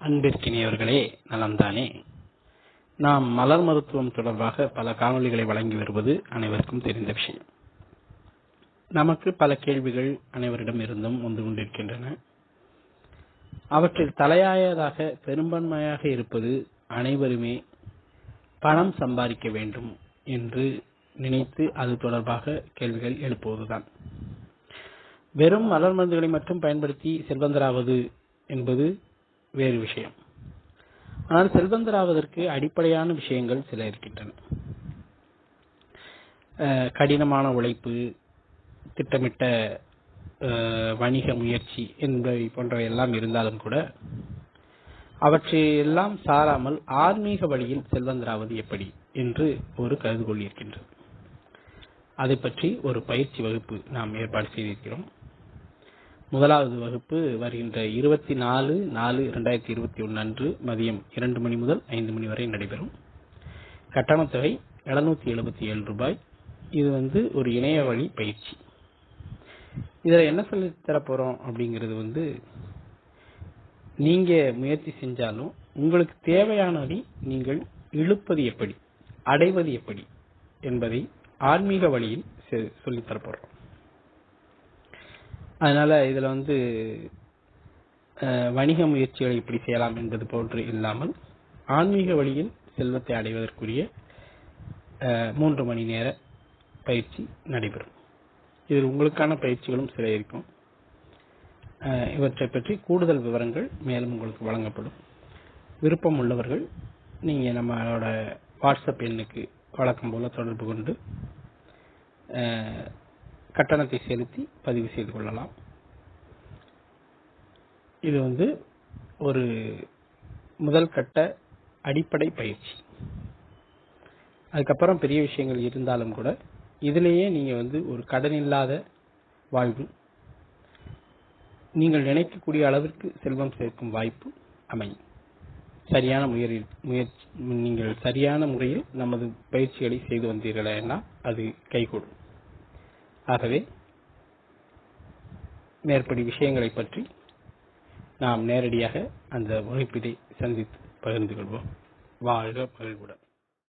அன்பிற்கினியவர்களே, நலம்தானே? நாம் மலர் மருத்துவம் தொடர்பாக பல காணொளிகளை வழங்கி வருவது அனைவருக்கும் தெரிந்த விஷயம். நமக்கு பல கேள்விகள் அனைவரிடம் இருந்தும் வந்து கொண்டிருக்கின்றன. அவற்றில் தலையாயதாக பெரும்பான்மையாக இருப்பது அனைவருமே பணம் சம்பாதிக்க வேண்டும் என்று நினைத்து அது தொடர்பாக கேள்விகள் எழுப்புவதுதான். வெறும் மலர் மருந்துகளை மட்டும் பயன்படுத்தி செல்வந்தராவது என்பது வேறு விஷயம். ஆனால் செல்வந்தராவதற்கு அடிப்படையான விஷயங்கள் சில இருக்கின்றன. கடினமான உழைப்பு, திட்டமிட்ட வணிக முயற்சி என்பவை போன்றவை எல்லாம் இருந்தாலும் கூட அவற்றையெல்லாம் சாராமல் ஆன்மீக வழியில் செல்வந்தராவது எப்படி என்று ஒரு கருதுகோள் இருக்கின்றது. அதை பற்றி ஒரு பயிற்சி வகுப்பு நாம் ஏற்பாடு செய்திருக்கிறோம். முதலாவது வகுப்பு வருகின்ற 24/4/2021 அன்று மதியம் 2 மணி முதல் 5 மணி வரை நடைபெறும். கட்டணத் தொகை ரூபாய் 777. இது ஒரு இணைய வழி பயிற்சி. இதில் என்ன சொல்லி தரப்போறோம் அப்படிங்கிறது நீங்க முயற்சி செஞ்சாலும் உங்களுக்கு தேவையானதை நீங்கள் இழுப்பது எப்படி, அடைவது எப்படி என்பதை ஆன்மீக வழியில் சொல்லித்தரப்போறோம். அதனால இதுல வணிக முயற்சிகளை இப்படி செய்யலாம் என்பது போன்று இல்லாமல் ஆன்மீக வழியில் செல்வத்தை அடைவதற்குரிய 3 மணி நேர பயிற்சி நடைபெறும். இதில் உங்களுக்கான பயிற்சிகளும் சில இருக்கும். இவற்றை பற்றி கூடுதல் விவரங்கள் மேலும் உங்களுக்கு வழங்கப்படும். விருப்பம் உள்ளவர்கள் நீங்க நம்மளோட வாட்ஸ்அப் எண்ணுக்கு வழக்கம் போல தொடர்பு கொண்டு கட்டணத்தை செலுத்தி பதிவு செய்து கொள்ளலாம். இது ஒரு முதல் கட்ட அடிப்படை பயிற்சி. அதுக்கப்புறம் பெரிய விஷயங்கள் இருந்தாலும் கூட இதிலேயே நீங்க ஒரு கடன் இல்லாத வாழ்வு, நீங்கள் நினைக்கக்கூடிய அளவிற்கு செல்வம் சேர்க்கும் வாய்ப்பு அமையும். சரியான முயற்சி நீங்கள் சரியான முறையில் நமது பயிற்சிகளை செய்து வந்தீர்களா என்றால் அது கைகூடும். ஆகவே மேற்படி விஷயங்களை பற்றி நாம் நேரடியாக அந்த வகுப்பினை சந்தித்து பகிர்ந்து கொள்வோம். வாழ்க மகிழ்வுடன்.